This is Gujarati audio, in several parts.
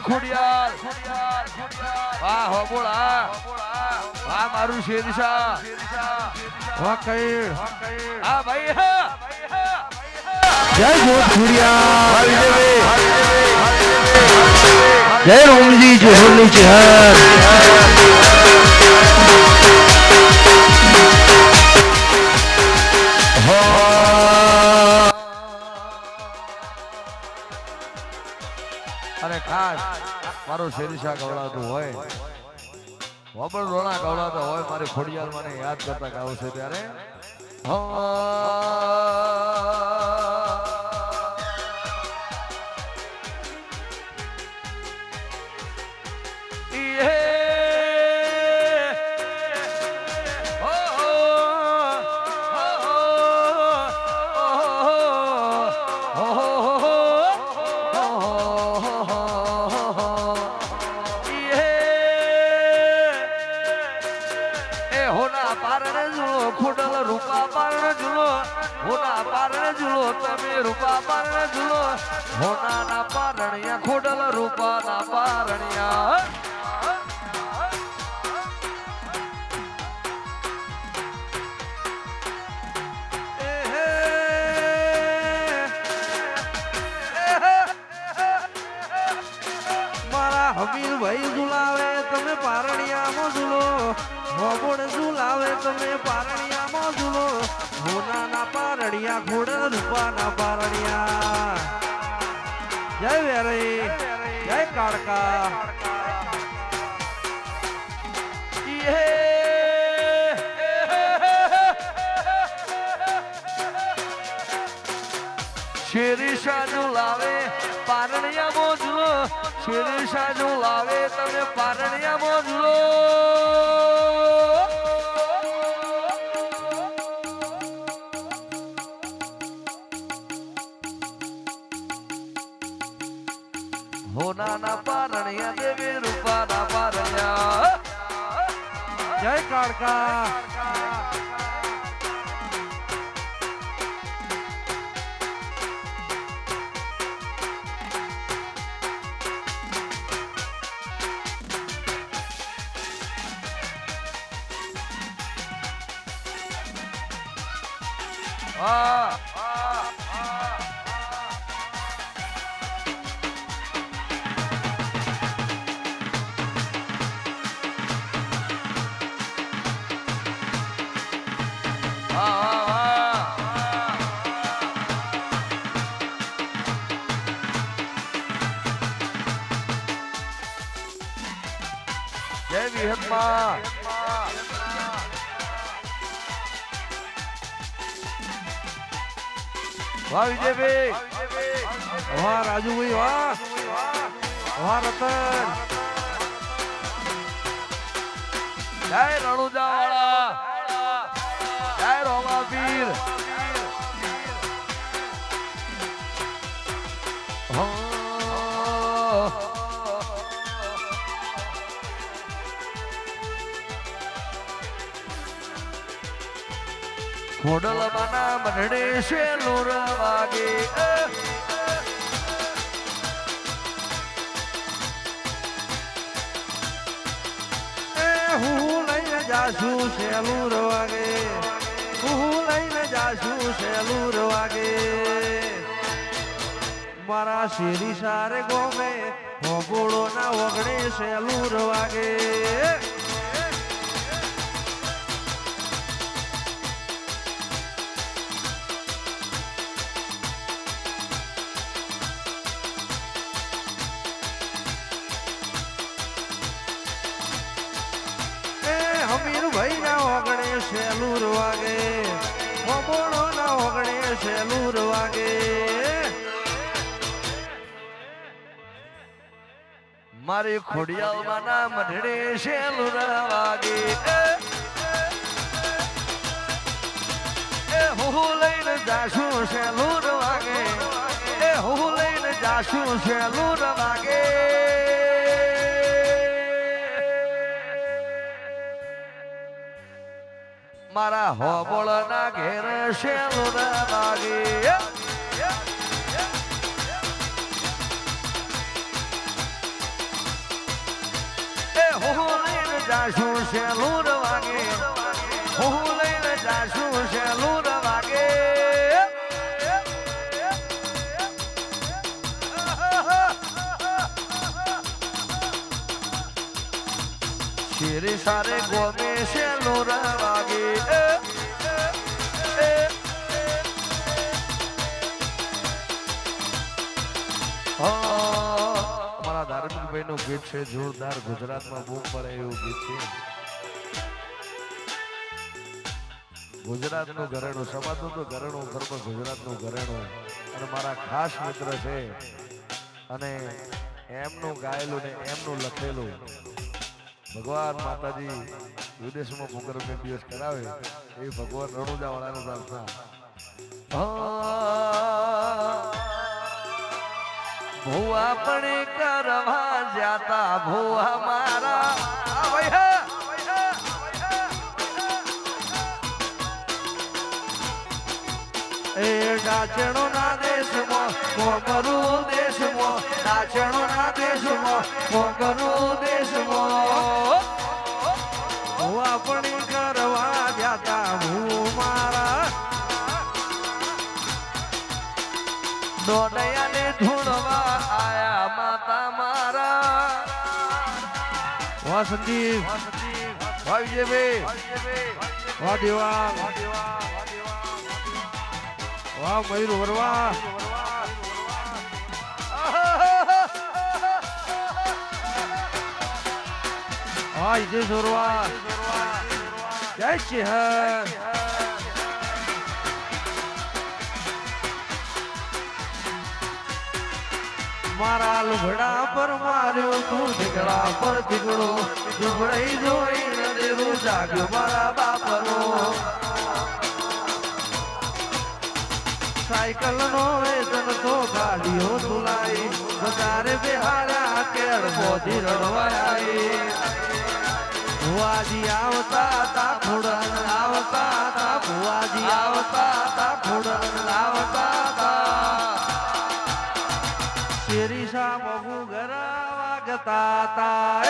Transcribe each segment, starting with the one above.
ખોડિયાર વાહ હો બોલા વાહ મારું શેરશા વાહ કઈડ હા ભાઈ હા જય જોધપુરિયા જય રોમજી જોહરની ચહેર અને ખાસ મારો શેરશા ગવડાતું હોય વબળ રોણા ગવડાતો હોય મારી ખોડિયાર મને યાદ કરતા ગાવશે ત્યારે તમે રૂપા પારણ ઝૂલો હોના ના પારણિયા ખોડલ રૂપા ના પારણિયા મારા હમીર ભાઈ ઝુલાવે તમે પારણિયામાં ઝૂલો ભોગોળ ઝુલાવે તમે પારણિયામાં ઝૂલો હોના ના પારણિયા ખોડલ રૂપા ના પારણિયા જય વેરે જય કાળકા શેરશા ઝુલાવે પારણિયા મોજલો શેરશા ઝુલાવે તમે પારણિયા મોજલો હોના ના પારણિયા દેવી રૂપા ના પારણિયા જય કાળકા જય વિહતમાં વાહ વિજયભાઈ વાહ રાજુભાઈ વાહ વાહ રતન જય રણુજા વાળા જય રોમાપીર ખોડલ માના મઢડે શેલુર વાગે હું લઈને જાશું શેલુર વાગે હું લઈને જાશું શેલુર વાગે મારા શેરી સારે ગોમે ભોગોળો ના વગડે શેલુર વાગે હમીર ભાઈ ના ઓગણે શેલુર વાગે ભોગોળો ના ઓગણે શેલુર વાગે મારી ખોડિયાલ ના મઢડે શેલુર વાગે હું લઈને જાશું શેલુર વાગે હું લઈને જાશું શેલુર વાગે મારા હોબળ ના ઘેર શેલુર વાગે શેરી સારે ગોમે છે લોરા વાગે અમારા ધાર્મિકભાઈ નું ગીત છે જોરદાર ગુજરાતમાં બૂમ પડે એવું ગીત છે ગુજરાત નું ઘરેણું સમાજનું તો ઘરેણું ઘરમાં ગુજરાત નું ઘરેણું અને મારા ખાસ મિત્ર છે અને એમનું ગાયેલું ને એમનું લખેલું ભગવાન માતાજી વિદેશમાં પોકરમ દિવસ કરાવે એ ભગવાન રણુજા વાળાનું પ્રાર્થના ભુવા પણ કરવા જાતા ભુવા મારા એ ડાચણો ના દેશમાં મોકરું દેશમાં ડાચણો ના દેશમાં મોકરું દેશમાં હું આપણી કરવા જાતા હું મારા દોડયાને ઢૂંઢવા આયા માતા મારા વાહ સંદીપ વાહ વિજયભાઈ વાહ દેવાંગ વાહ મયુર વરવા વાહ હિજેશ વરવા જય ચેહર મારા લુગડા પર માર્યો તું ઢીકડા પર ઢીકડો ઢુકડાઈ જોઈને દેવું જાગ્યો મારા બાપનો સાયકલ નો વેતન તો ગાડીઓ તુલાઈ બજારે બેહાડા કેળ બોધી રડવાઈ ભુવાજી આવતા તા ફૂડન આવતા તા ભુવાજી આવતા તા ફૂડન આવતા તા શેરી સા બહુ ગરા વાગતા તા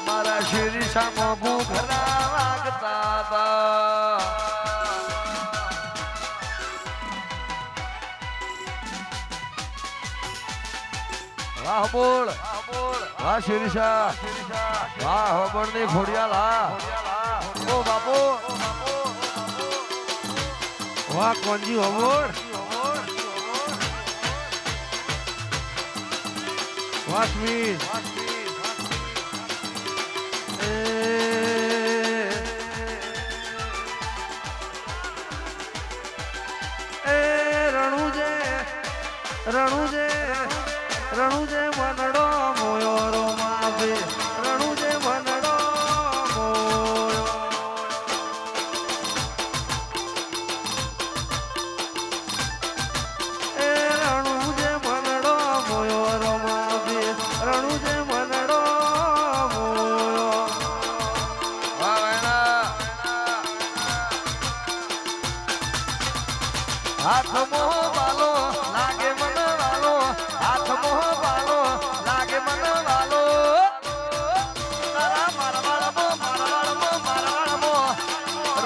મારા શેરી સામો ભૂખરા વાગતા હતા વાહ બોલ વાહ શેરીશા વાહ હોબળ ની ખોડિયાલ હા ઓ બાપુ વાહ કોંજી હવોડ વાહ સ્મિત રણુજે વનડો મોયો રો માવે રણુજે વનડો મોયો એ રણુજે વનડો મોયો રો માવે રણુજે વનડો મોયો વાહ વેણા હાથ મોહ બાલો લાગે મન વાલો હાથ મોહ બાલો લાગે મન વાલો તારા મારવાળમો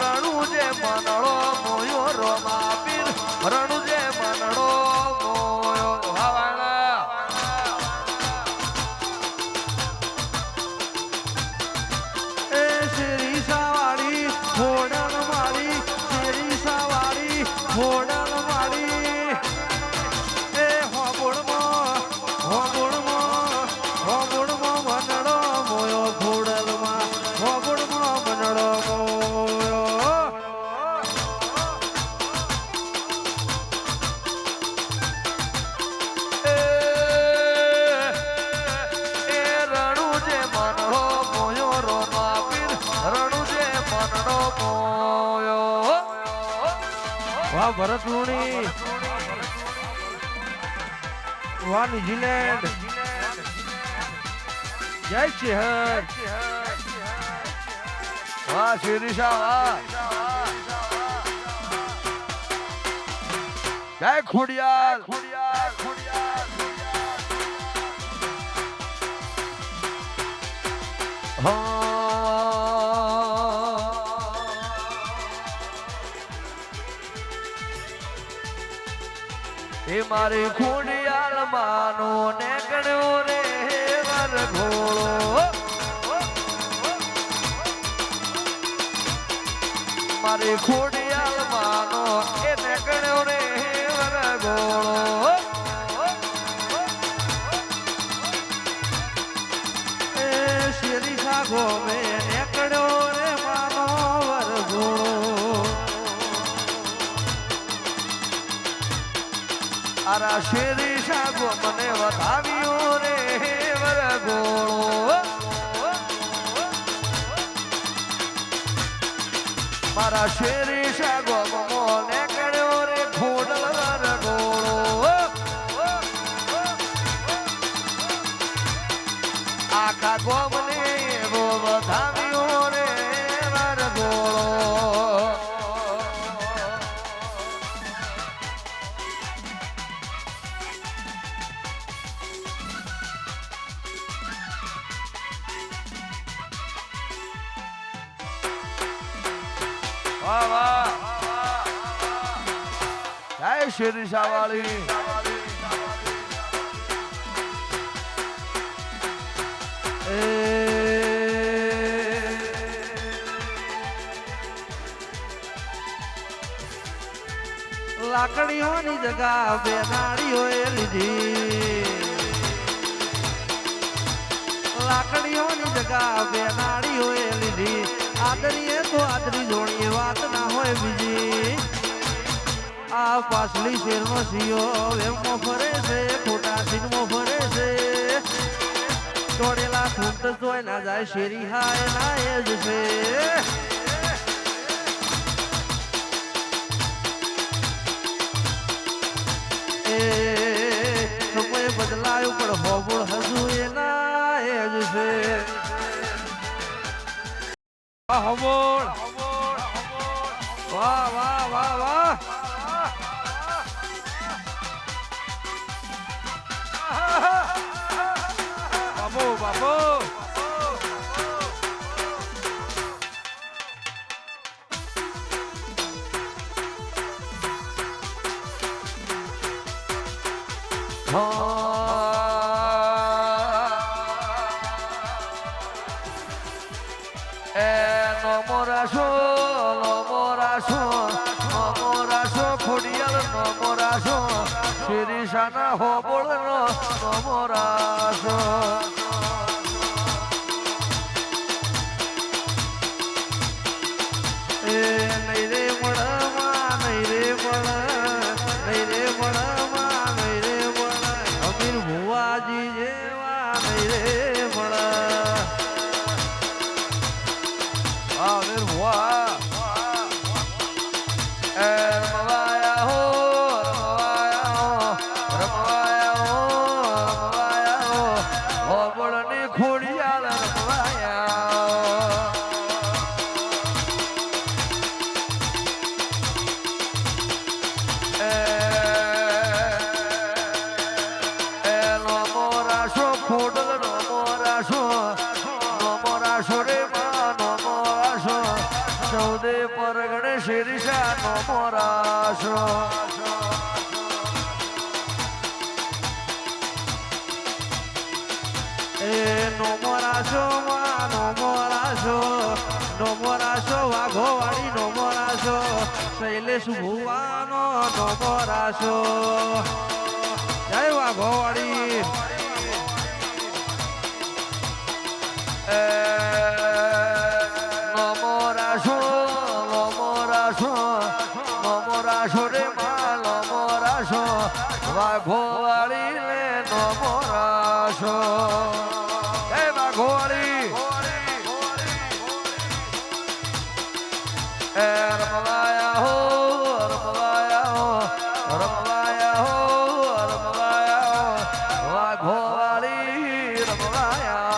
રણુજે મનડો મોયો રોમા પીર રણુજે મનડો મોયો વાવાણા એ શેરી સાવાળી ફોડલ મારી શેરી સાવાળી ફોડલ મારી એ હોબુડમાં વનડો મોયો ફોડલમાં હોબુડમાં વનડો મોયો એ રણુજે મનડો મોયો રોમા પીર રણુજે મનડો મોયો વાહ ભરત લુણી વાહ ન્યુઝીલેન્ડ જય ચેહર વાહ શિરીષા વાહ જય ખોડિયાલ એ મારી ખોડિયાલ માનો ને ગણ્યો રે વરઘોડો મારી ખોડિયાલ માનો એ નીકળ્યો રે વરઘોડો એ શેરી સાગો મે નીકળ્યો રે માનો વરઘોડો આરા શેરી સાગો મને વધાવ્યો રે વરઘોડો મારા શેરી સાગો મોને કર્યો રે ખોડલ વરઘોડો આખા ગોમને એવો વધાવ્યો રે વરઘોડો વાહ વાહ જય શેરી શાવાળી લાકડીઓની જગા બેનાળીઓએ લીધી લાકડીઓની જગા બેનાળીઓએ લીધી આદરીએ તો આદરી જોડીએ વાત ના હોય બીજી આ પાછલી શેરનો સિયો વેમો ફરે છે ખોટા સીનમાં ફરે છે તોડેલા ઠૂંટ જોઈ ના જાય શેરી હાય ના એ જ છે સમય બદલાયો પણ હોબળ હજુ એના એ જ છે હોબળ વાહ વાહ વાહ વાહ બાબુ બાબુ નમોરાશો ખોડિયાલ નમોરાશો શિરીષાના હોબળ નમોરાશો એ નહીં રે મળમાં નહીં રે મળ નહીં રે મળમાં નહીં રે મળ અમીર ભુવાજી જેવા નહીં રે મળ આવીર ભુવા રમવાયા હો હોબળની ખોડિયાલ રમવાયા ખોડલ નમોરાશો રે માં નમોરાશો ચૌદે પરગણે શિરીષા નમોરાશો એ નમોરાશો માં નમોરાશો વાઘોવાળી નમોરાશો શૈલેષ ભુવાનો નમોરાશો જય વાઘોવાળી નમોરાશો રે માં નમોરાશો વાઘોવાળી લે નમોરાશો હે વાઘોવાળી રમવાયા હો વાઘોવાળી રમવાયા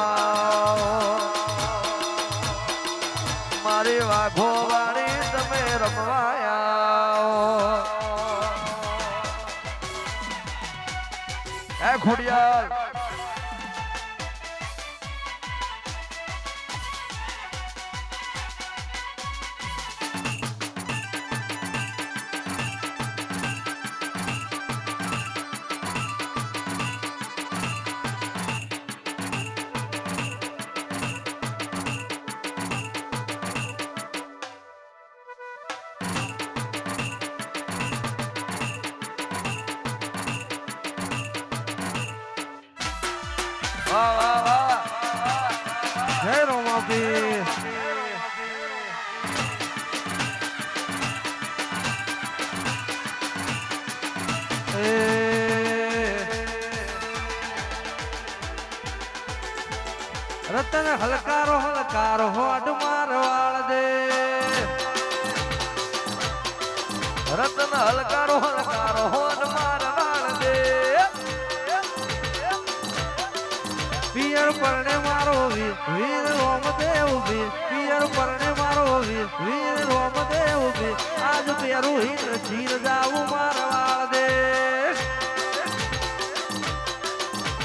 મારી વાઘોવાળી તમે રમવાયા હે ખોડિયાલ વાહ વાહ વાહ જય રોમાપી રતન હલકારો હલકારો હોડ મારવાળ દે રતન હલકારો હલકારો હોન મારવાળ દે પિયર પરણે મારો વીર વીર રોમદેવ વીર પિયર પરણે મારો વીર વીર રોમદેવ વીર આજ પેરું હિર ચીર જાવું મારવાળ દે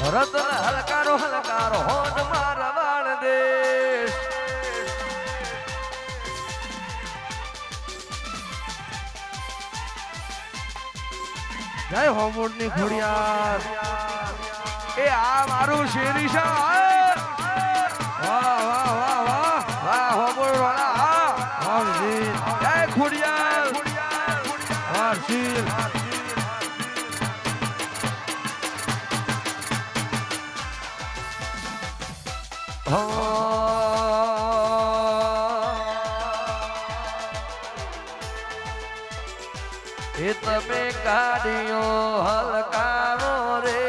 રતન હલકારો હલકારો હોન મારવાળ દે જય હોમોડ ની ખોડિયાર એ આ મારું શેરી છે વાહ વાહ વાહ વાહ વાહ હોબળ વાળા હા વાહ વીર જય ખોડિયાર વાહ શીર એ તમે ગાડીઓ હલકારો રે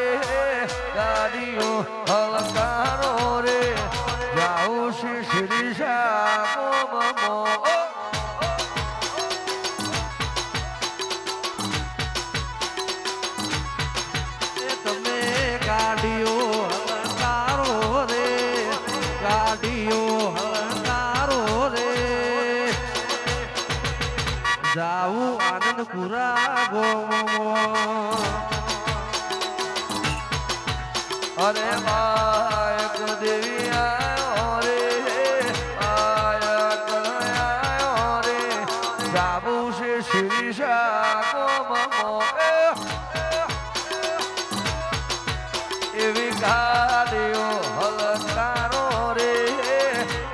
ગાડીઓ હલકારો રે જાઉં શ્રી શ્રી શ્યામો એ તમે ગાડીઓ હલકારો રે ગાડીઓ હલકારો રે જાવું આનંદપુરા ગોમમાં અરે માયક દેવી આયો રે માયક આયો રે જાવું શ્રી શ્રી શ્યામો એવી ગાડીઓ હલકારો રે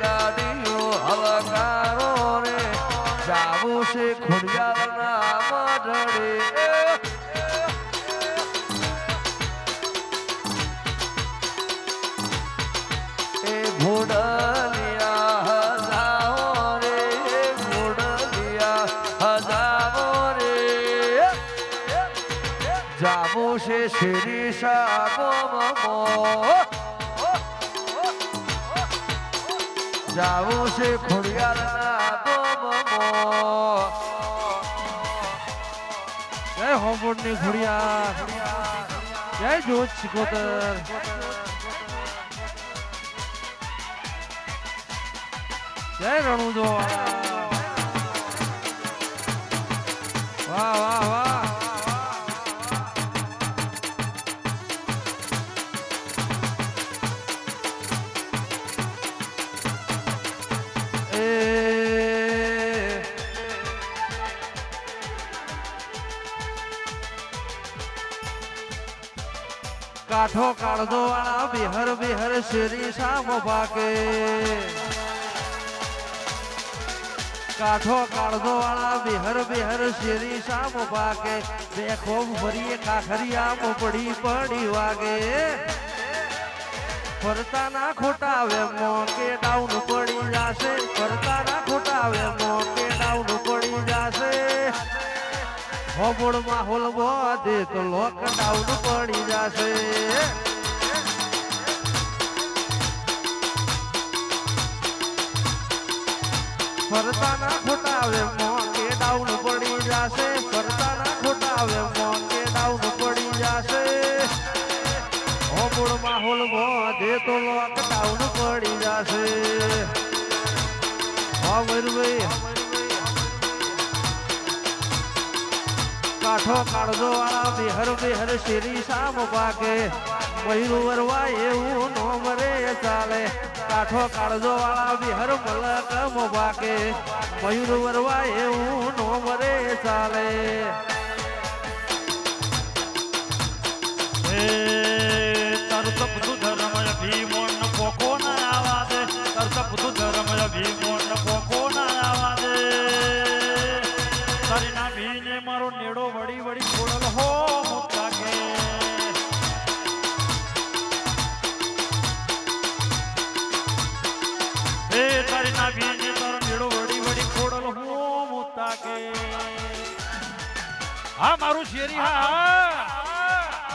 ગાડીઓ હલકારો રે જાવું છે ખોડિયારના મઢડે એ ઘોડલિયા હજાવો રે ઘોડલિયા હજાવો રે જાવું છે શ્રી સાગોમો જાવું છે ખોડિયારના ગોમો જય હોમોડ ની ખોડિયાર જય જોત સિકોતર જય રણુજો વાહ વાહ વાહ કાઠો કાળજો વાળા બિહર બિહર શેરી શામ ભાગે કાઠો કાળજો વાળા બિહર બિહર શેરી શામ ભાગે દેખો ભરીએ કાખરિયા પડી પડી વાગે ફરતા ના ખોટા વેમો કે ડાઉન પડી જાશે ફરતા ના ખોટા વેમો કે ડાઉન પડી જાશે હોબળ માહોલ બોધે તો લોકડાઉન પડી જાશે ફરતા ના ખોટા વેમો કે ડાઉન પડી જાશે ફરતા ના ખોટા વેમો કે ડાઉન પડી જાશે હોબળ માહોલ બોધે તો લોકડાઉન પડી જાશે હા મયુરભાઈ કાઠો કાળજો વાળા બિહર બિહર શેરી શામ પાકે મયુર વરવા એવું નોમ રે ચાલે કાઠો કાળજો વાળા બિહર મલક પાકે મયુર વરવા એવું નોમ રે ચાલે તરત બધું ધર્મ ભીમોન પોકો ના આવા દે તરત બધું ધર્મ ભીમોન પોકો ના આવા દે તારી ના ભીને મારો નેડો વળી વળી ખોડલ હો મુક્તા કે શેરી હા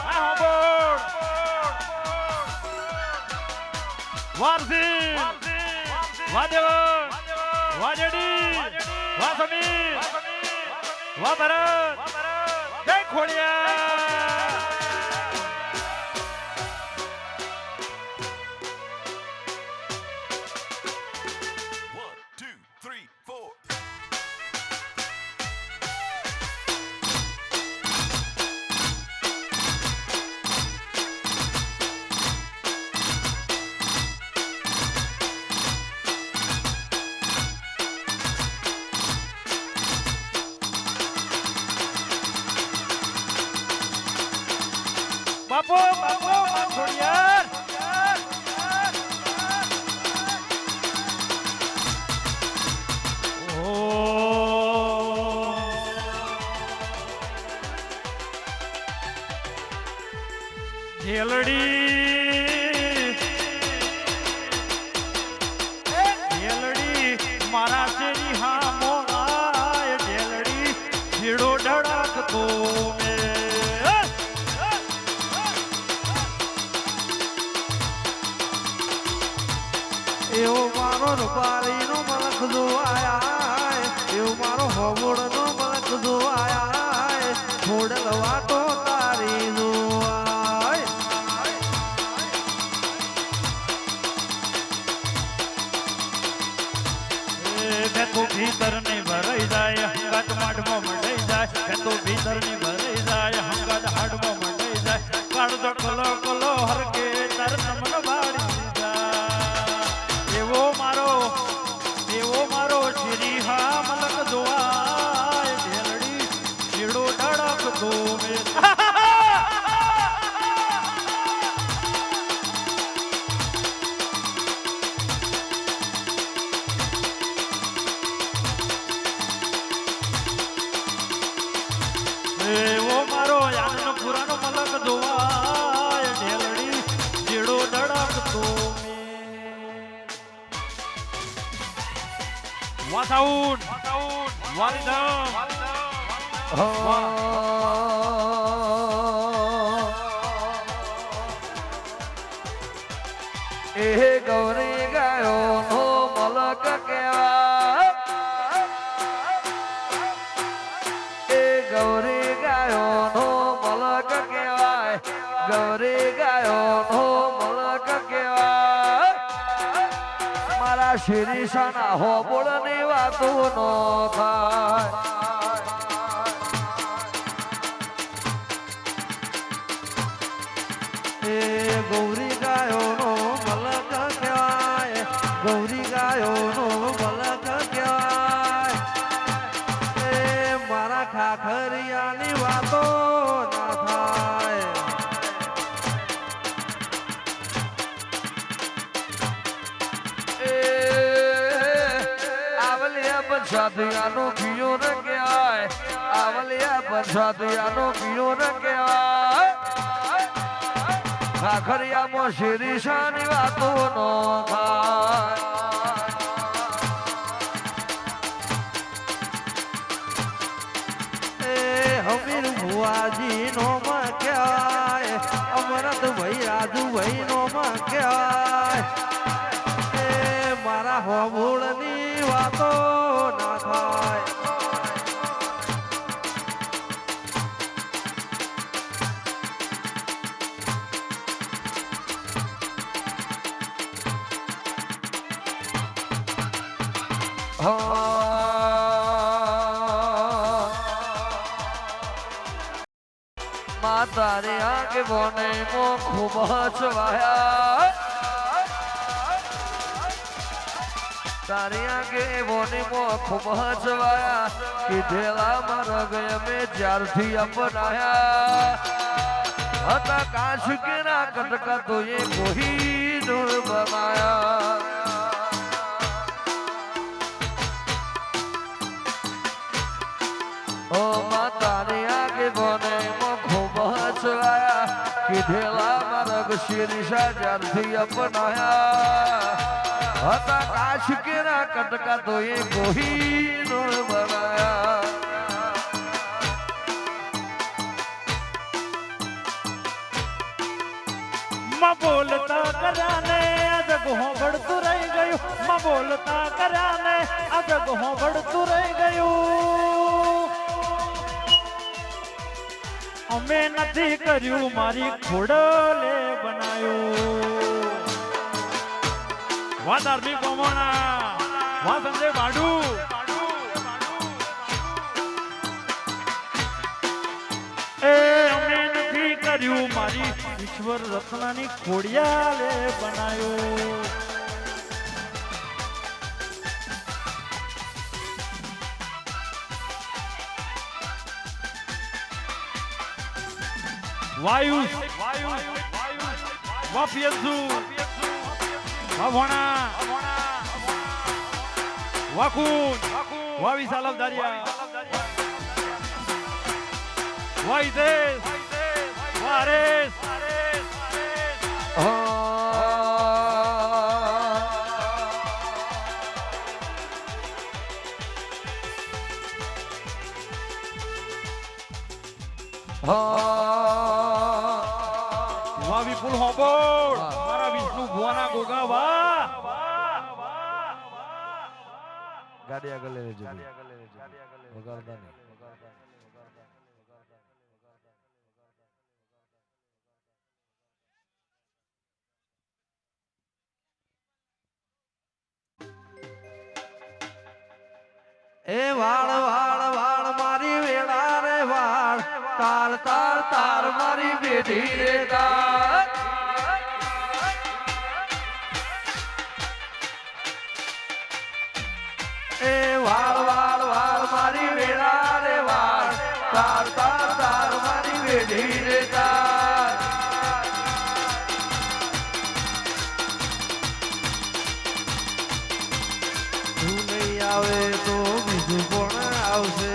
હા બોલ વારસી વાદેવ વાજડી વાસમી વા ભરત જય ખોડિયા બાપો બાપો ખોડિયાર જેલડી મારા શેરી હા મોરાય જેલડી જીડો ધડકતો મે એવો મારો રૂપારી નો મલક જોવાયા એવો મારો હોબોડ નો મલક જોવાયા થોડલ વાતો તારી જોવાય મેં તો ભીતર ની ભરાઈ જાય હંગાત માઢમાં મંડાઈ જાય મેં તો ભીતર ની ભરાઈ જાય હંગાત હાડમાં મંડાઈ જાય કાળજો કલો કલો હરકે તાર નમન વાળી જાય એવો મારો શ્રી હા મલક જોવાય ઢેલડી ચીડો ધડકતો મે એવો મારો આનંદ પુરાનો મલક જોવાય ઢેલડી ચીડો ધડકતો મે વાતાઉન વાલીધામ એ ગૌરી ગાયો નો મલક કહેવાય એ ગૌરી ગાયો નો મલક કહેવાય ગૌરી ગાયો નો મલક કહેવાય મારા શિરીષાના હોબોળ ની વાતો નો થાય એ ગૌરી ગાયો નો મલક કહેવાય ગૌરી ગાયો નો મલક કહેવાય એ મારા ખાખરિયાની વાતો ના થાય આવલિયા પંચાતિયાનો પિયો ન કહેવાય આવલિયા પંચાતિયાનો પિયો ન કહેવાય ખાખરિયામાં શિરીષાની વાતો નો થાય એ હમીર ભુવાજી નો માં કહેવાય અમરત ભાઈ રાજુ ભાઈ નો માં કહેવાય એ મારા હોબોળની વાતો ના થાય તારે આગે બોને મો ખૂબ હચવાયા તારે આગે બોને મો ખૂબ હચવાયા કીધેલા મારા ગયા મેં જ્યારથી અપનાયા હતા કાશ કે ના કટકા તો એ કોઈ દૂર બનાયા ઓ માતાની આગે બોને મો ખૂબ હચવાયા કીધેલા મારા શિરીષા જ્યારથી અપનાયા હતા કાશ કે ના કટકા તો એ કોઈ દૂર બનાયા માં બોલતા કર્યાને આ જગ હોંભળતું રહી ગયું માં બોલતા કર્યાને આ જગ હોંભળતું રહી ગયું અમે નથી કર્યું મારી ખોડલે બનાયું વાહ ધાર્મિક કોમોણા વાહ સંજય બાડુ એ અમે નથી કર્યું મારી ઈશ્વર રત્નાની ખોડિયાલે બનાયો વાયુ વાહ પિયન્સુ વાહ ભોણા વાહ કુન વાહ વિશાલમ દારિયા વાહ હિતેશ વાહ હરેશ વાહ વિપુલ હોબોળ મારા વિષ્ણુ ભુવાના ગોગા વાહ ગાડી આગળ લઈ લેજો વગાડતા નહીં. એ વાળ વાળ વાળ મારી વેળા રે વાળ તાર તાર તાર મારી બેટી રે તાર એ વાળ વાળ વાળ મારી વેળા રે વાળ તાર તાર તાર મારી બેટી રે તાર તું નહીં આવે તો બીજું કોણ આવશે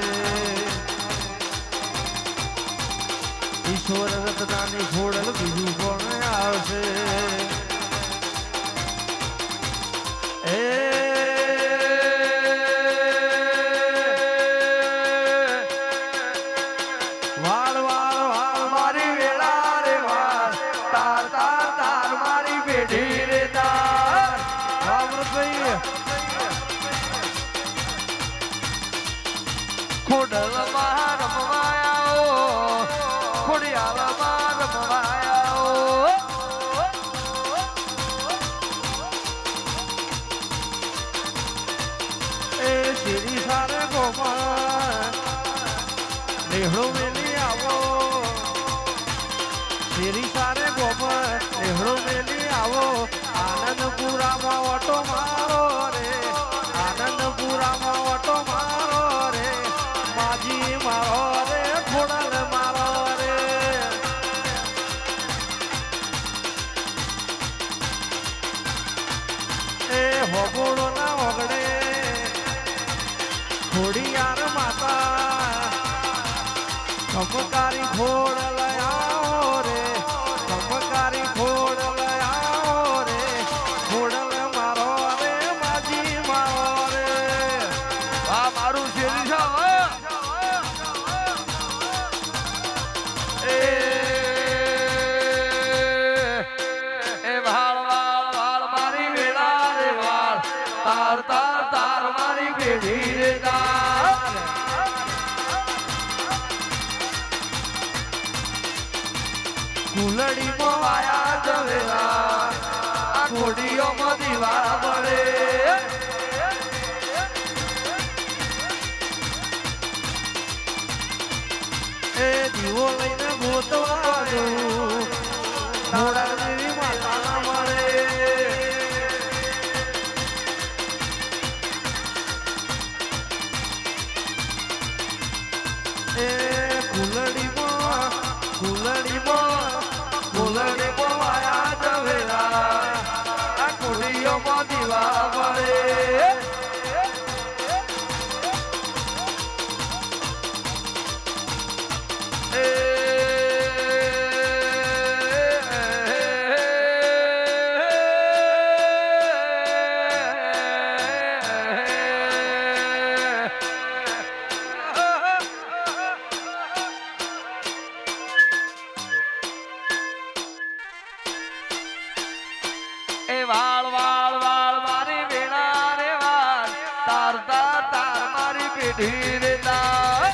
ઈશ્વર રત્નાની ખોડલ બીજું કોણ આવશે એ વાળ વાળ વાળ મારી વેળા રે વાળ તાર તાર તાર મારી બેટી રે તાર અમૃતભાઈ ખોડલ માં રમવાયાઓ ખોડિયાલ માં રમવાયાઓ એ શેરી સારે ગોમા નેહળો મેલી આવો શેરી સારે ગોમા નેહળો મેલી આવો આનંદપુરામાં ઓટો મારો રે આનંદપુરામાં ઓટો મારો રે માજી મારો રે ખોડલ મારો રે એ હોગોળો ના ઓગળે ખોડિયાર માતા ચમકારી ખોડ લયાઓ રે ચમકારી ખોડ લયાઓ રે ખોડલ મારો રે માજી મારો રે આ મારું શેરી છે એ વાળ વાળ વાળ મારી વેળા રે વાળ તાર તાર તાર મારી બેડી રે તાર કુલડી મો આયા જવેરા આ ઘોડીઓ મો દીવા બળે એ દીવો લઈને ગોતવા જવું થોડા દેવી માતા મળે એ કુલડીમાં આયા જવેરા આ કુડીઓમાં દીવા બળે એ એ વાળ વાળ વાળ મારી વેણા રે વાળ તાર તાર તાર મારી પેઢી રે તાર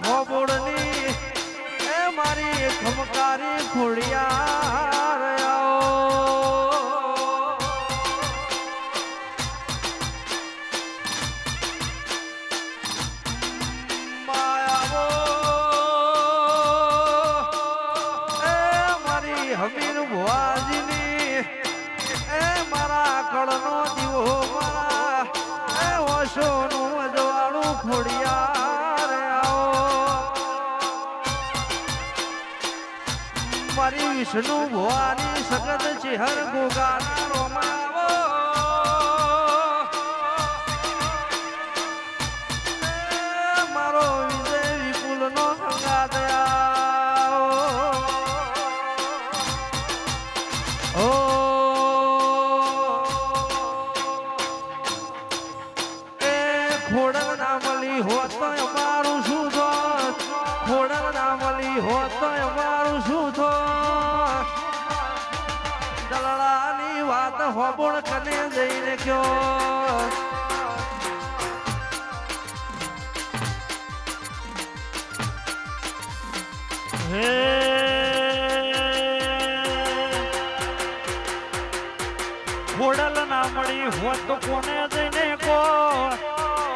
હોબોડની એ મારી ખમકારી ખોડિયાર માયાવો એ મારી હમીર ભુવાજીની એ મારા કળનો દીવો મારા એ ઓશોનું અજવાળું ખોડિયાર મારી વિષ્ણુ ભવાની સગત ચેહર ગોગાના રોમાવો મારો વિજય વિપુલ નો સંગાત ઓ એ ખોડલ ના મળી હોત તો અમારું શું થોત ખોડલ ના મળી હોત તો અમારું શું થોત દલાલાની વાત હોબોળ કને જઈને કયો હે ખોડલ ના મળી હોત તો કોને જઈને કો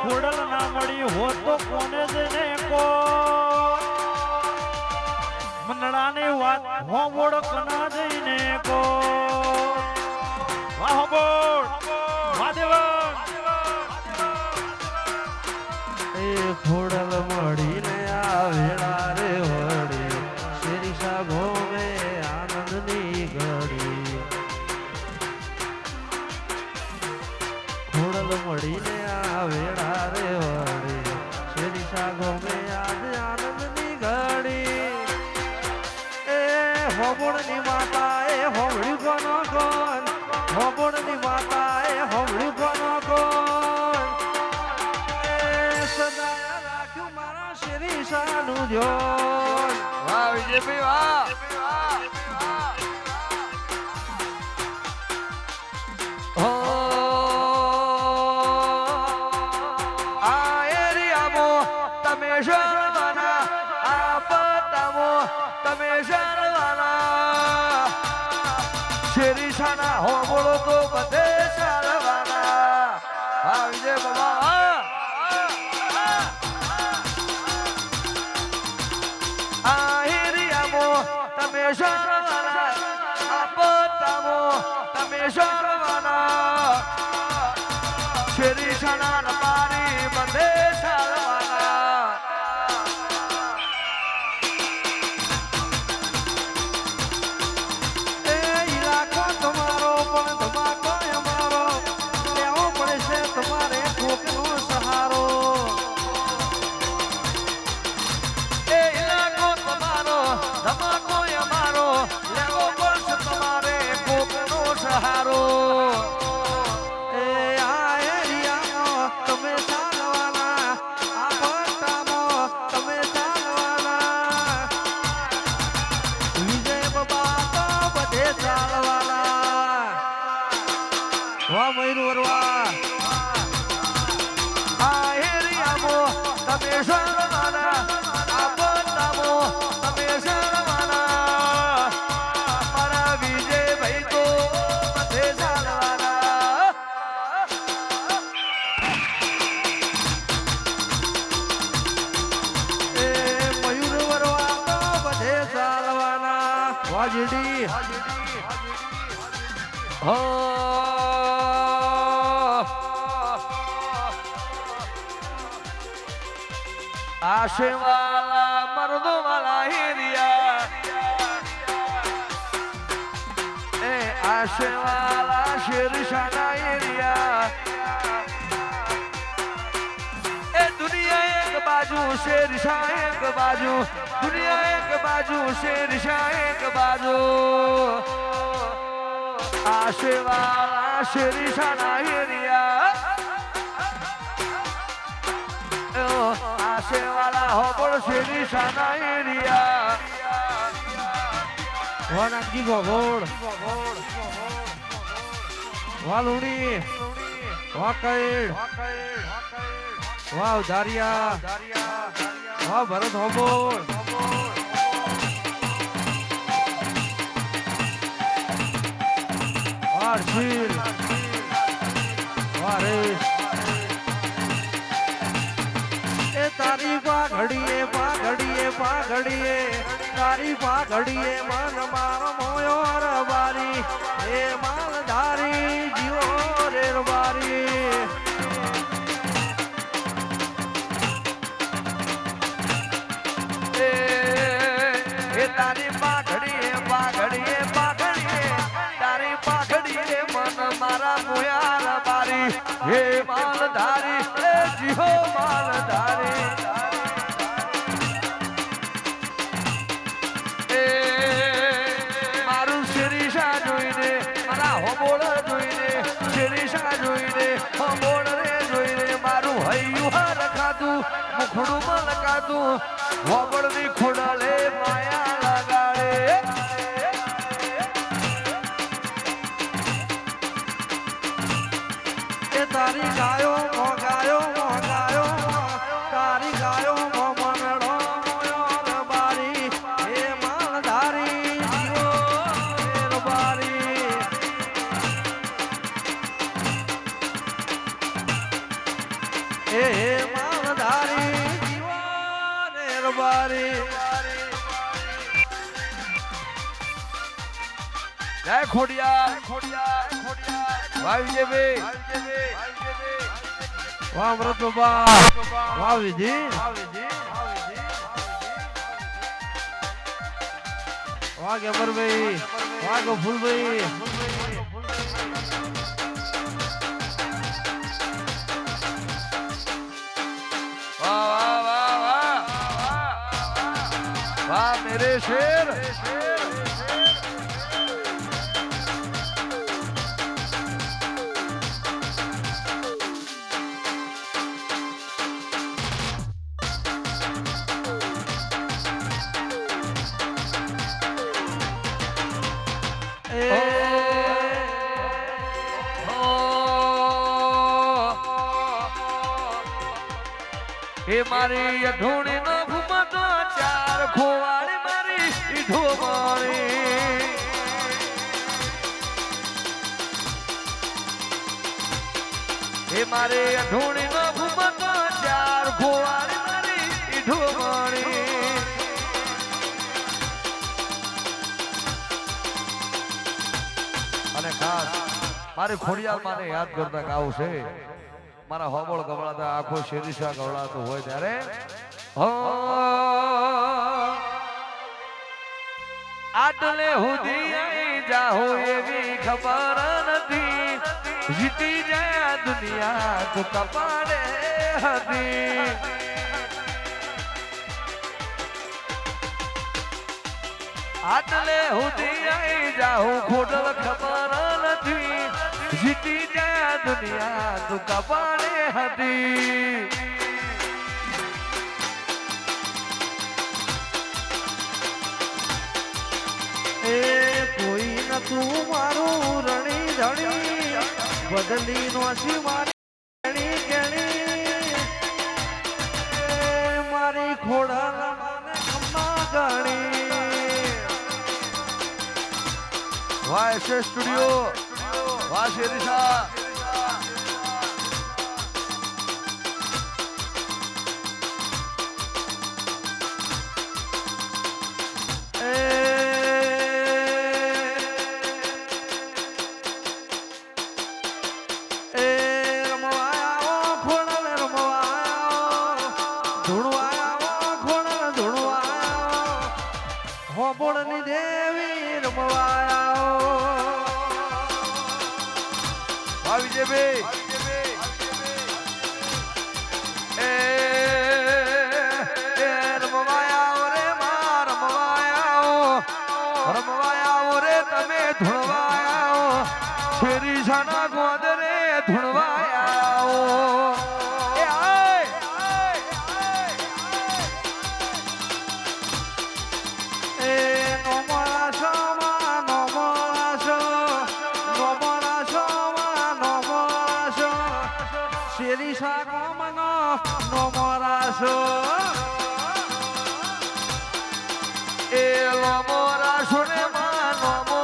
ખોડલ ના મળી હોત તો કોને જઈને કો મંડળાની વાત હોબોળ કના જઈને કો વાહ હોબોળ વાહ દેવન એ ખોડલ મળીને આવેલા રે વળી શેરીસા ભોમે આનંદની ઘડી ખોડલ મળીને આવેલા રે વળી શેરીસા ભોમે આજે આનંદની ઘડી એ હોબોળની માતા એ હોબળ્યું કોનો કોણ હોબોળની માતા એ હોબળ્યું કોનો કોણ સદા રાખ્યું મારા શેરીસાનું ધ્યાન વાહ વિજયભાઈ વાહ હો આ એરિયામાં તમે શરવાના આ પટ્ટામાં તમે શરવાના શેરીસાના હોબળો તો બધે શરવાના હા વિજય બાબા આ એરિયામાં તમે શરવાના આ પટ્ટામાં તમે શરવાના શેરીસાના પારી બધે શરવાના એ ઇલાકો તમારો પણ ધમાકો અમારો લેવો પડશે તમારે કોકનો સહારો એ ઇલાકો તમારો ધમાકો અમારો લેવો પડશે તમારે કોકનો સહારો એ આ એરિયામાં તમે ચાલવાના આ પટ્ટામાં તમે ચાલવાના વિજય બાબા તો બધે ચાલવાના વાહ મયુર વરવા આ એરિયામાં તમે શરવાના આ પટ્ટામાં તમે શરવાના મારા વિજયભાઈ તો બધે ચાલવાના એ મયુર વરવા તો બધે ચાલવાના વાજડી હો આશેવાલા મર્દો વાલા હિરિયા એ આશેવાલા શેરશાના એરિયા એ દુનિયા એક બાજુ બાજુ શેરશાહ એક બાજુ દુનિયા એક બાજુ શેરશાહ એક બાજુ આશેવાળા શેરશાહના હેરિયા આશેવાળા હોબળ શેરશાહના હેરિયા વાનાજી ગોગોળ વાલુણી વાકૈડ વાવ ધારિયા વાવ ભરત હોબોળ વારશીલ વારેશ એ તારી પાઘડીએ તારી પાઘડીએ મન માર મોયો રબારી એ માલધારી જીવો રે રબારી એ તારી પાઘડીએ તારી પાઘડીએ મન મારા મોયા રબારી હે માલધારી એ જીવો માલધારી હોબોળ જોઈને શેરીશા જોઈને હોબોળ રે જોઈને મારું હૈયું રખાતું મુખડું મલકાતું હોબળની ખોડલે માયા લગાડે એ તારી ગાયો મોગાયો તારી ગાયો મોમનડો મોયો રબારી એ માલધારી જીવો રબારી એ માલધારી જીવાને રબારી જય ખોડિયા વાહ વિજયભાઈ વાહ અમૃત બાબા વાહ વિધિ વાહ ગેમરભાઈ વાહ ગોફુલભાઈ वाह मेरे शेर એ મારી અઢોણી નો ઘુમતો ચાર ખોવાળી મારી ઢોમાણી એ મારે અઢોણી નો ઘુમતો ચાર ખોવાળી મારી ઢોમાણી અને ખાસ મારે ખોડિયાલ માને યાદ કરતા ગાવું છે મારા હોબળ ગવડાતા આખો શેરીશા ગવડાતો હોય ત્યારે આટલે સુધી અહીં જાહો એવી ખબર નથી જીતી જાય દુનિયા તો કપાળે હતી આટલે સુધી અહીં જાહો ખોટલ ખબર નથી જીતી જાય દુનિયા તું કપાળે હતી એ કોઈ નતું મારું રણી ધણી બદલી નો મારી ગણી મારી ખોડા મને ખમ્મા ગણી વાહ એસ સ્ટુડિયો વાહ શેરીશા હોબળની દેવી રમવાયા વાહ વિજયભાઈ એ રમવાયા આવો રે તમે ધૂણવાયા આવો શેરી શાના ગોદરે ધૂણવાયા આવો એ આય એ નો મોરાશો માં નો મોરાશો નો મોરાશો માં નો મોરાશો શેરી શાકો મનો નો મોરાશો એ લોમો રાશો રે માં લોમો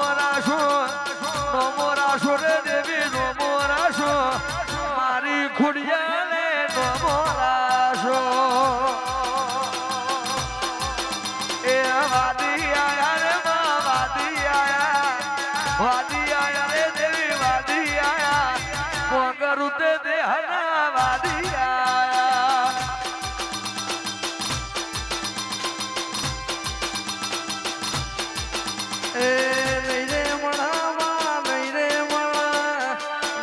રાશો રે દેવી લોમો રાશો મારી ખુડિયા રે લોમો રાશો એ વાદી આયા રે માં વાદી આયા રે દેવી વાદી આયા મોગરું તે દેહના વાદી આયા એ નહીં રે મળામાં નહીં રે મળા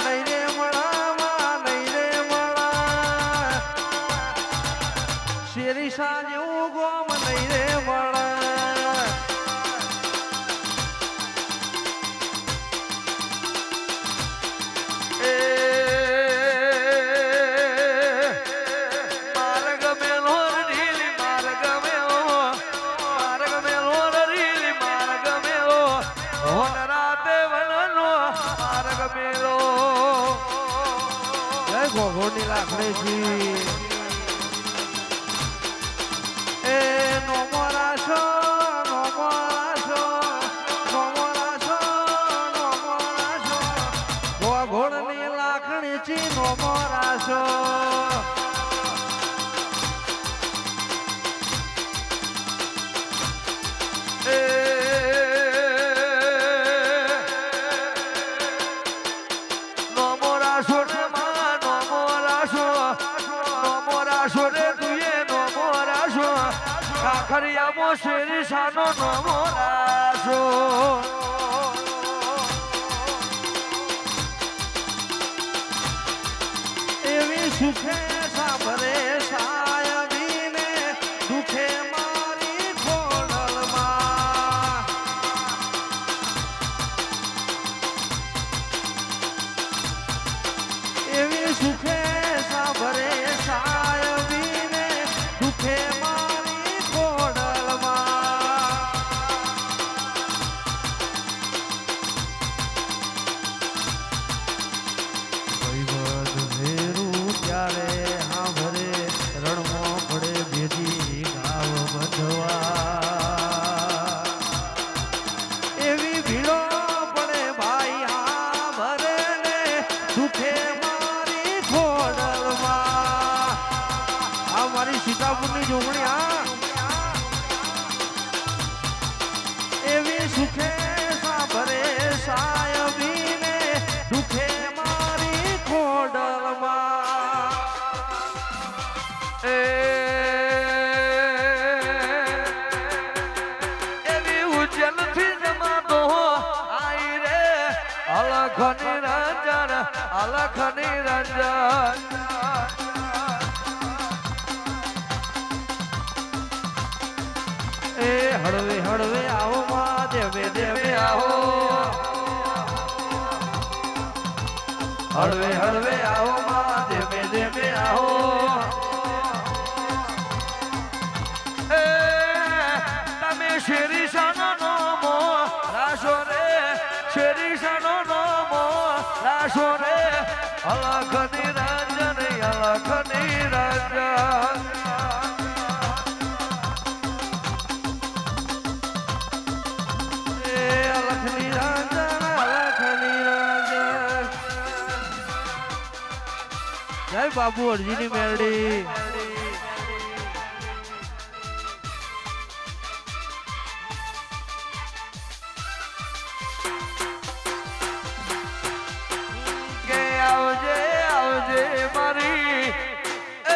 નહીં રે મળામાં નહીં રે મળા શેરી સા જેવું ગોમ નહીં રે મળા એ માર્ગ મેલો રીલી માર્ગ મેલો રીલી માર્ગ મેલો હોન રાતે વનનો માર્ગ મેલો જય ગોગોની લાકડીજી એ નો મોરાશો નો મોરાશો નો મોરાશો નો મોરાશો ગોગોળની લાકડીજી નો મોરાશો એ નમોરાશો રે માં નમોરાશો રે તુએ નમોરાશો ખાખરિયામાં શેરી શાનો નમોરાશો એવી સુખે સાંભળે સાયબીને દુખે મારી ખોડલમાં એવી સુખે સાંભળે સાયબીને દુખે મારી ખોડલમાં વૈવદ ભેરું ત્યારે હાંભરે રણમાં પડે ભેજી ગાવ બંધવા એવી ભીડો પડે ભાઈ હાંભરે ને સુખે મારી ખોડલમાં આ મારી સીતાપુરની જોગણી એવી સુખે સાંભરે સાયબીને દુખે મારી ખોડલમાં એ એવી ઉજ્જૈનથી જમાતો આઈ રે અલખની રંજન અલખની રંજન એ હળવે હળવે આવો માં દેવે દેવે આવો હળવે હળવે આવો માં દેવે દેવે આવો એ તમે શેરી શાનો નમો રાશો રે શેરી શાનો નમો રાશો રે અલખની રંજન અલખની રંજન એ અલખની રંજન અલખની રંજન જય બાબુ અરજીની મેરડી કે આવજે આવજે મારી એ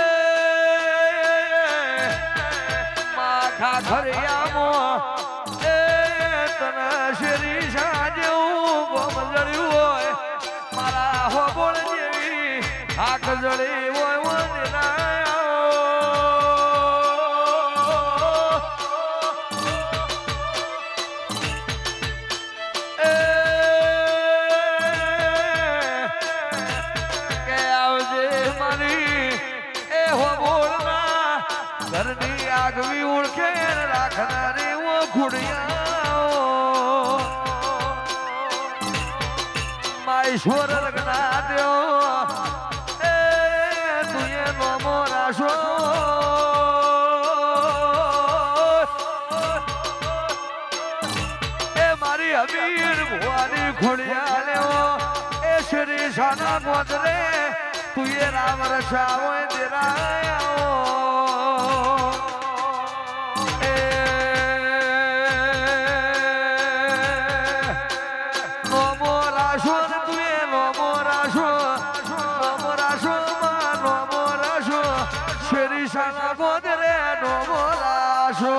માખા ખરિયામાં એ તને શેરી જેવું ગોમ જડ્યું હોય મારા હોબોળ જેવી આંખ જડી હોય ખેર રાખનારી ઓ ખુડિયા માઈશ્વર લગ્ના દ્યો એ તુએ નમો રાશો એ મારી અમીર ભુવાની ખોડિયા લેવો એ શ્રી શાના ગોદરે તુએ રામ રસાવો દેરાયો એ નમો રાશો તુએ નમો રાશો માં નમો રાશો શ્રી શાના ગોદરે નમો રાશો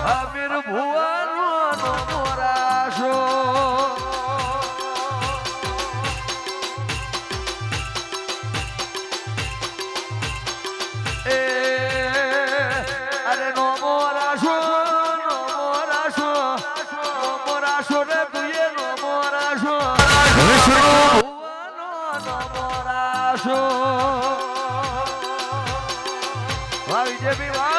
અમીર ભુવાનો નમો રાશો એ અરે નમો રાશો રે તુએ નમો રાશો ભુવાનો નમો રાશો વાહ વિજયભાઈ વાહ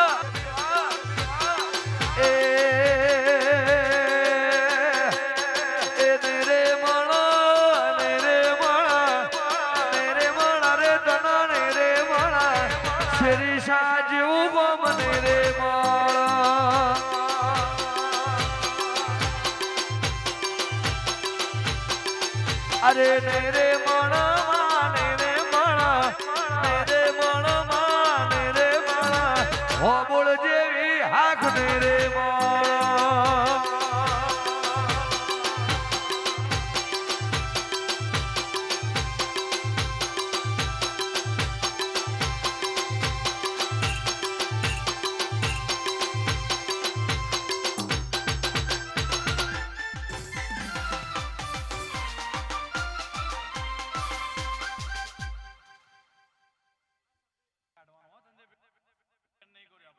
અરે ને રે મણમાં ને રે મણમાં ને રે મણ હોબળ જેવી હાક ને રે મણ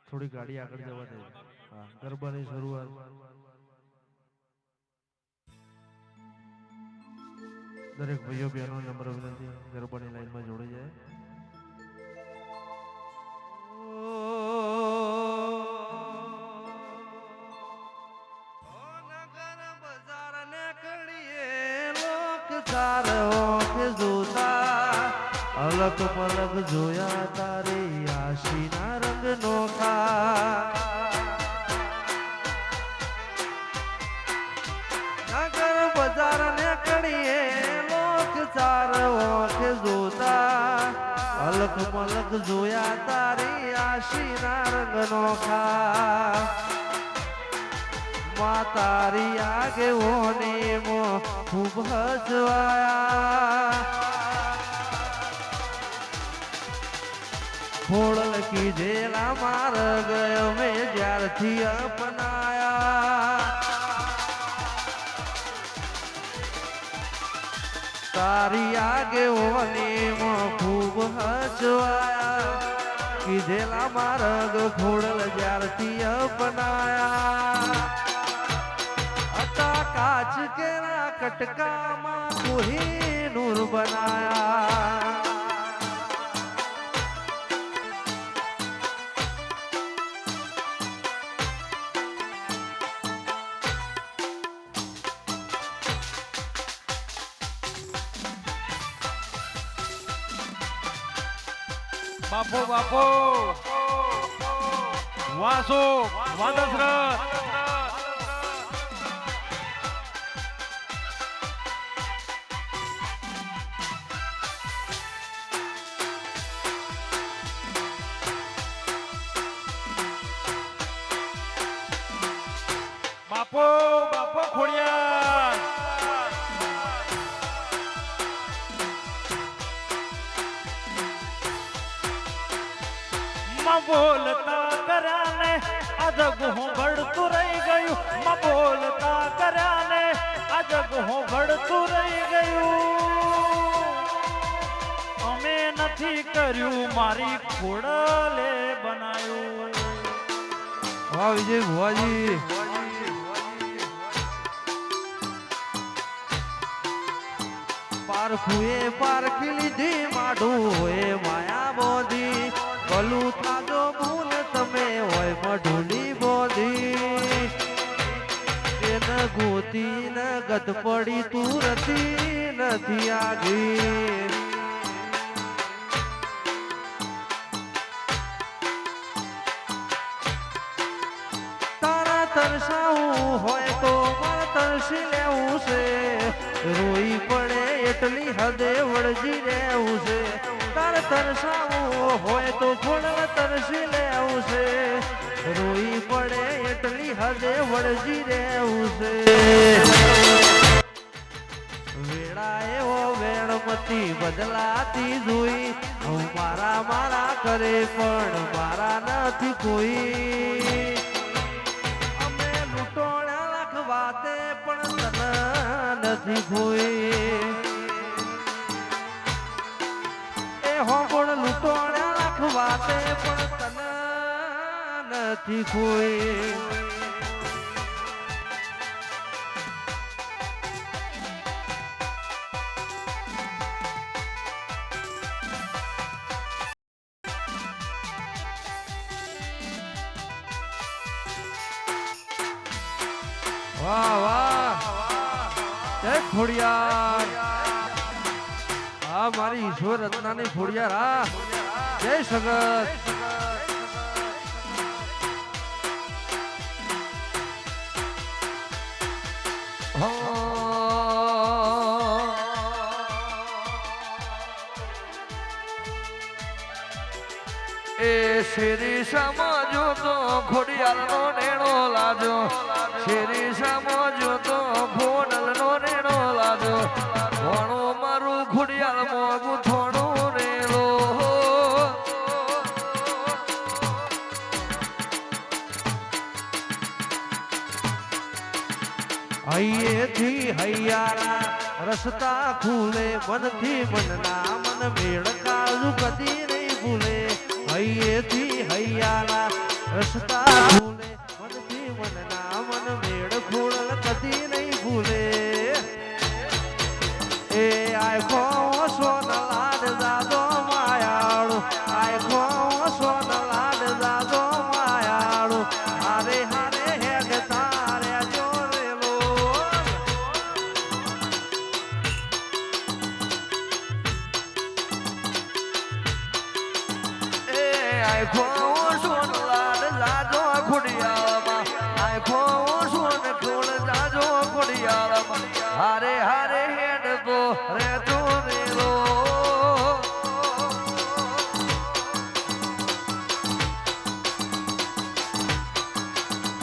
થોડી ગાડી આગળ જવા દે હા ગરબાની શરૂઆત દરેક ભાઈઓ બહેનો નમ્ર વિનંતી ગરબાની લાઈનમાં જોડાઈ જાય અલગ પલક જોયા તારી આશીના રંગ નોખા નગર બજાર ને કડીએ લોક ચાર ઓખ જોતા અલગ પલક જોયા તારી આશીના રંગ નોખા મા તારી આગેઓની મો ખૂબ હસવાયા ખોડલ કીધેલા માર્ગ અમે જ્યારથી અપનાયા તારી આગેવાનીમાં ખૂબ હસવાયા કીધેલા માર્ગ ખોડલ જ્યારથી અપનાયા હતા કાચ કેરા કટકામાં કોહી નૂર બનાયા બાપો બાપો વાસો વાદશરથ બાપો બાપો ખોડિયાર બોલતા કર્યા ને અજગ હું ભળતું રહી ગયું બોલતા કર્યા ને અજગ હું ભળતું રહી ગયું અમે નથી કર્યું મારી ખોડલે બનાયું. વાહ વિજય ભુવાજી. પારખુએ પારખી લીધી માઢું હોય માયા બોધી ભલું થાજો ભૂલ તમે હોય મઢુલી બોધી ન ગોતી ન ગત પડી તું નથી આગી તારા તરસાવું હોય તો મારે તરસી લેવું છે રોઈ પડે એટલી હદે વળજી રહેવું છે તારે તરસાવું હોય તો ફોડલ તરસી લેવું છે રોઈ પડે એટલી હદે વળજી રહેવું છે વેળા એવો વેણમતી બદલાતી જોઈ હું મારા કરે પણ મારા નથી કોઈ અમે લૂંટોણા લાખ વાતે પણ તને નથી કોઈ એ હોંગોળ લૂંટોણા લાખ વાતે પણ તને નથી કોઈ વાહ વાહ જય ખોડિયાર આ મારી ઈશ્વર રત્નાની ખોડિયાર આ જય સગત એ શેરી સમજો તો ખોડિયારનો નેણો લાજો શેરી સમજો તો ખોડલનો નેણો લાજો ભણો મારું ખોડિયાર મોગું થોડું રેલો હૈયેથી હૈયારા રસ્તા ખુલે મનથી મનના મન મેળ કાળું કદી નહીં ભૂલે હૈયેથી હૈયારા રસ્તા ખુલે મનથી મનના મન મેળ ખોળલ કદી નહીં ભૂલે એ આખો સોન લાડ દાદો માયાળો આખો સોન લાડ દાદો માયાળો હારે હારે હેડ તારે જોરેલો એ આખો સોન લાડ લાજો ખોડિયારમાં આખો સોન ખોળ જાજો ખોડિયારમાં હારે હારે હેડ તો રેતો રેલો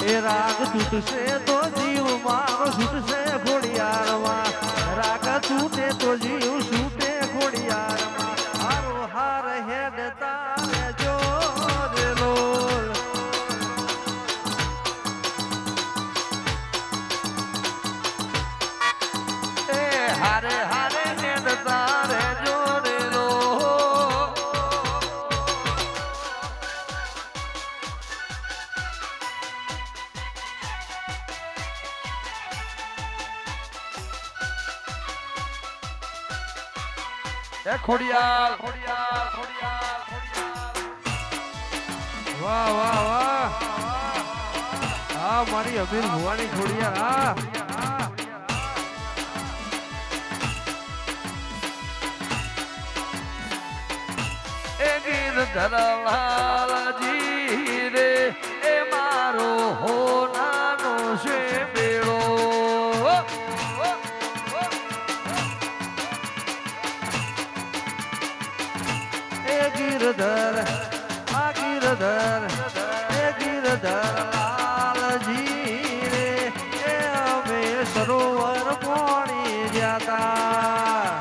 એ રાગ તૂટશે તો જીવ મારો છૂટશે ખોડિયારમાં રાગ તૂટે તો જીવ છૂટે ખોડિયારમાં હારો હાર હેડ તારે જોરેલો એ હારે હારે નેદ તારે જોડેલો એ ખોડિયાર ખોડિયાર ખોડિયાર ખોડિયાર વાહ વાહ વાહ હા મારી અમીર ભુવાની ખોડિયાર હા એ ગીરધર લાલજી રે એ મારો હોનાનો છે બેડો એ ગીરધર આ ગીરધર એ ગીરધર લાલજી રે એ અમે સરોવર પાણી જાતા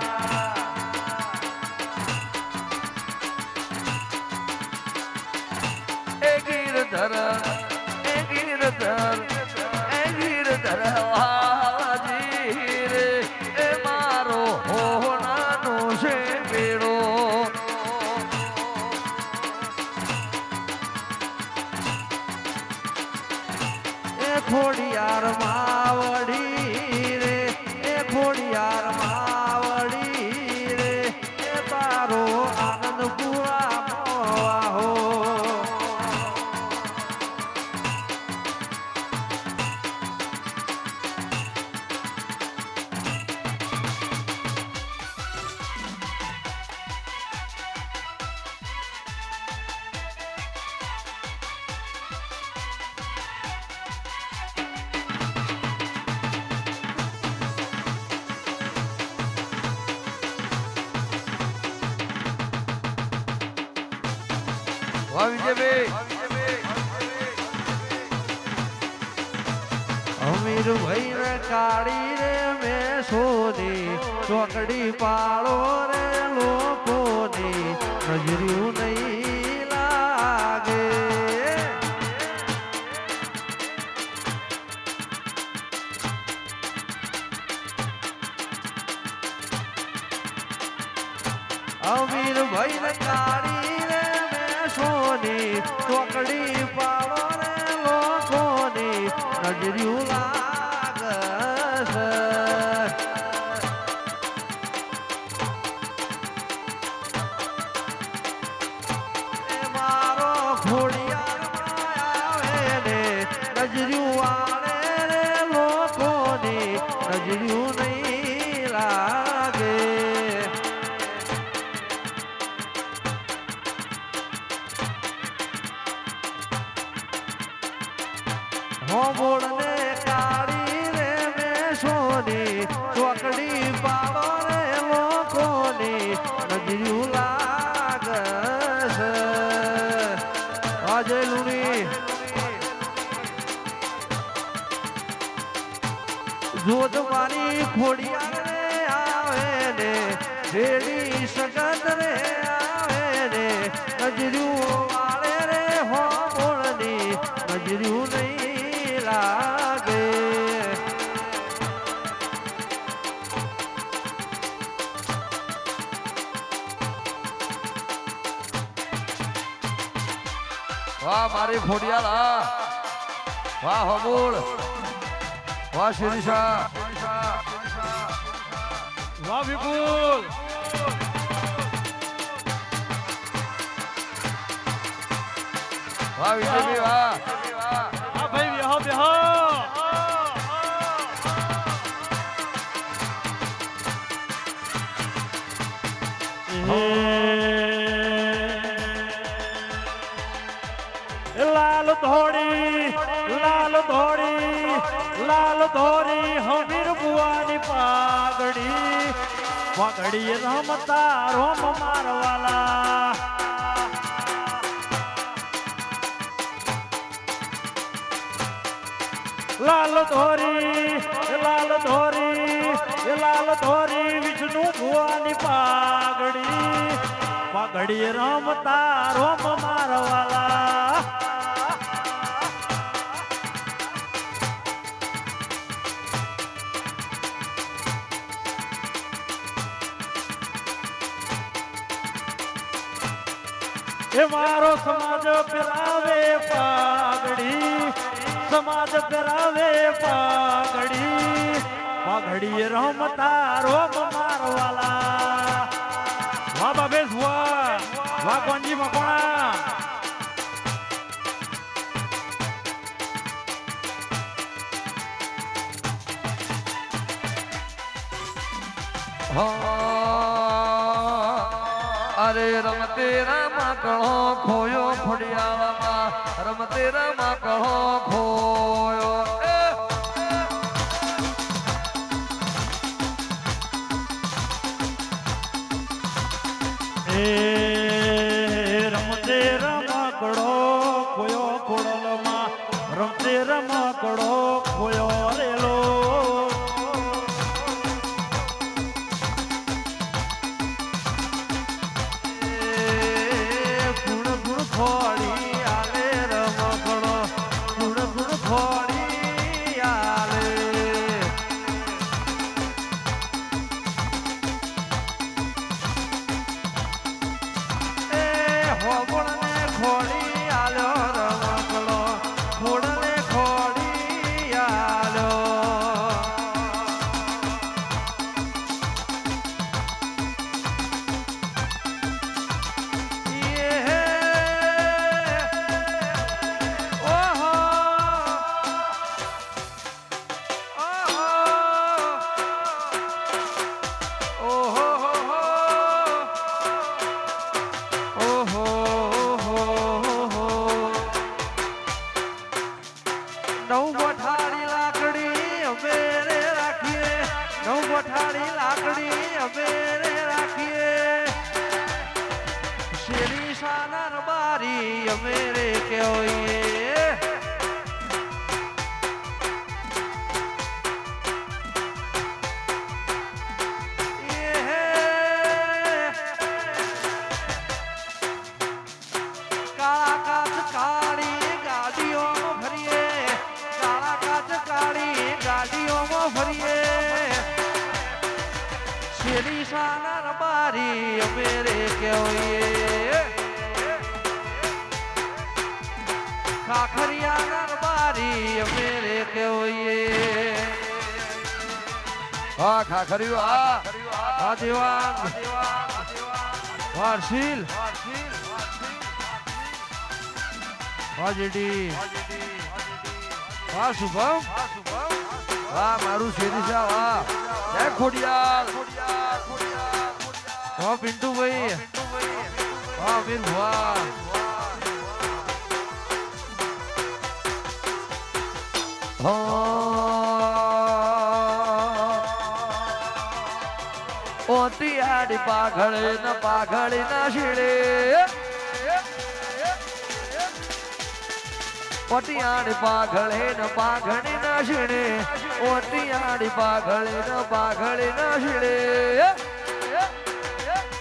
એ ગીરધર લાલજી રે એ મારો હોનાનો છે બેડો ખોડિયાર માવડી રે એ ખોડિયાર માવડી રે એ તારો આનંદ પૂરા મોવાહો વાહ વિજયભાઈ અમીર ભાઈ ને કાળી રે મેં સોની ચોકડી પાડો રે લોકોની નજર્યું નહીં લાગે અમીર ભાઈ ને કાળી રે મેં સોની ચોકડી પાડો રે લોકોની નજર્યું લાગશે એ મારો ખોડિયારમાં આવે ને નજર્યું વાળે રે લોકોની નજર્યું નહીં લાગે હોમોળને કાળી રે મેં સોની ચોકડી પાડો રે લોકોની નજર્યું લાગશે અજય લુણી જોત મારી ખોડિયાર રે આવે ને શેરી સગત રે આવે ને નજર્યું વાળે રે હોમોળની નજર્યું નહીં લાગે વાહ મારી ખોડિયાર વાહ હમૂળ વાહ શિરીષા વાહ વિપુલ વાહ વિજયભાઈ વાહ હા ભાઈ બેહો બેહો લાલ ધોળી હમીર બુવાની પાઘડી રમતા રોમ મારવાલા લાલ ધોરી વિષ્ણુ ભુવાની પાઘડી રમતા રોમ મારવાલા એ મારો સમાજ પહેરાવે પાઘડી રમતા રોમ મારવાલા વાહ બાબેશ વાહ કોંજી મકોણા અરે રમતે રમકડો ખોયો ખોડિયાળમાં રમતે રમકડો ખોયો રમતે રમકડો ખોયો ખોડલમાં રમતે રમકડો ખોયો રેલો ખોડી આલે રમકડો ગુણ ખોડી સાના રબારી અમે રે કહેવાઈએ કાળા કાચ કાળી ગાડીઓમાં ફરીએ કાળા કાચ કાળી ગાડીઓમાં ફરીએ શેરી સાના રબારી અમે રે કહેવાઈએ ખાખરિયાના રબારી અમે રે કહેવાઈએ હા ખાખરીઓ હા આ દેવાન વારસીલ વાજડી વાહ શુભમ વાહ મારું શેરીશા વાહ જય ખોડિયાલ વાહ પિન્ટુભાઈ વાહ અમીર વાહ ઓતી આડી પાઘડે ન પાઘડી ના શીડે ઓતી આડી પાઘડે ન પાઘડી ના શીડે ઓતી આડી પાઘડે ન પાઘડી ના શીડે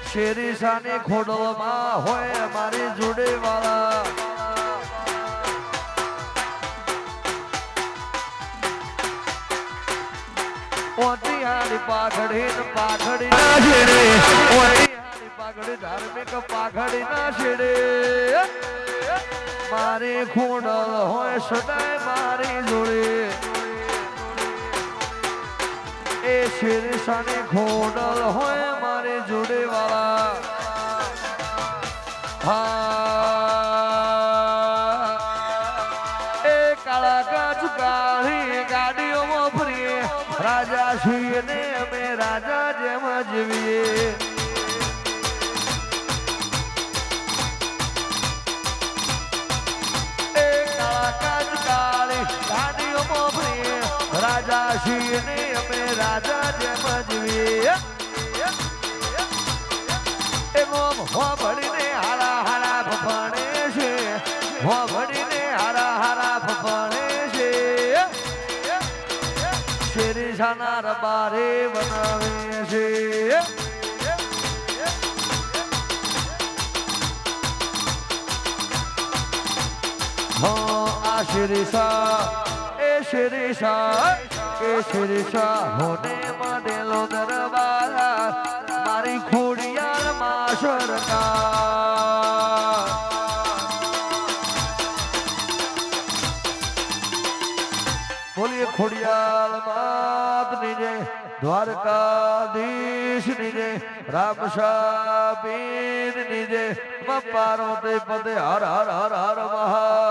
શેરી સાની ખોડવામાં હોય મારી જોડે વાળા ઓતી આડી પાઘડી ન પાઘડી ના છેડે ઓતી આડી પાઘડી ધાર્મિક પાઘડી ના છેડે મારી ખોડલ હોય સદાય મારી જોડે એ શેરશાની ખોડલ હોય મારી જોડે વાળા હા એ કાળા કાચ કાળી ગાડીઓમાં ફરીએ રાજા છીએ ને અમે રાજા જેમ જીવીએ એ કાળા કાચ કાળી ગાડીઓમાં ફરીએ રાજા છીએ ને અમે રાજા જેમ જીવીએ એ મોમ હો ભણીને હારા હારા ફફાણે છે હો ભણીને હારા હારા ફફાણે છે શેરી સાના રબારે બનાવે છે હો આ શેરીસા એ શેરીસા કે શેરીસા હોને માંડેલો દરબાર મારી ખોડિયાર માં સરકાર બોલીએ ખોડિયાર માતની જય દ્વારકાધીશની જય રામશા પીરની જય પાર્વતી પદે હર હર હર હર મહા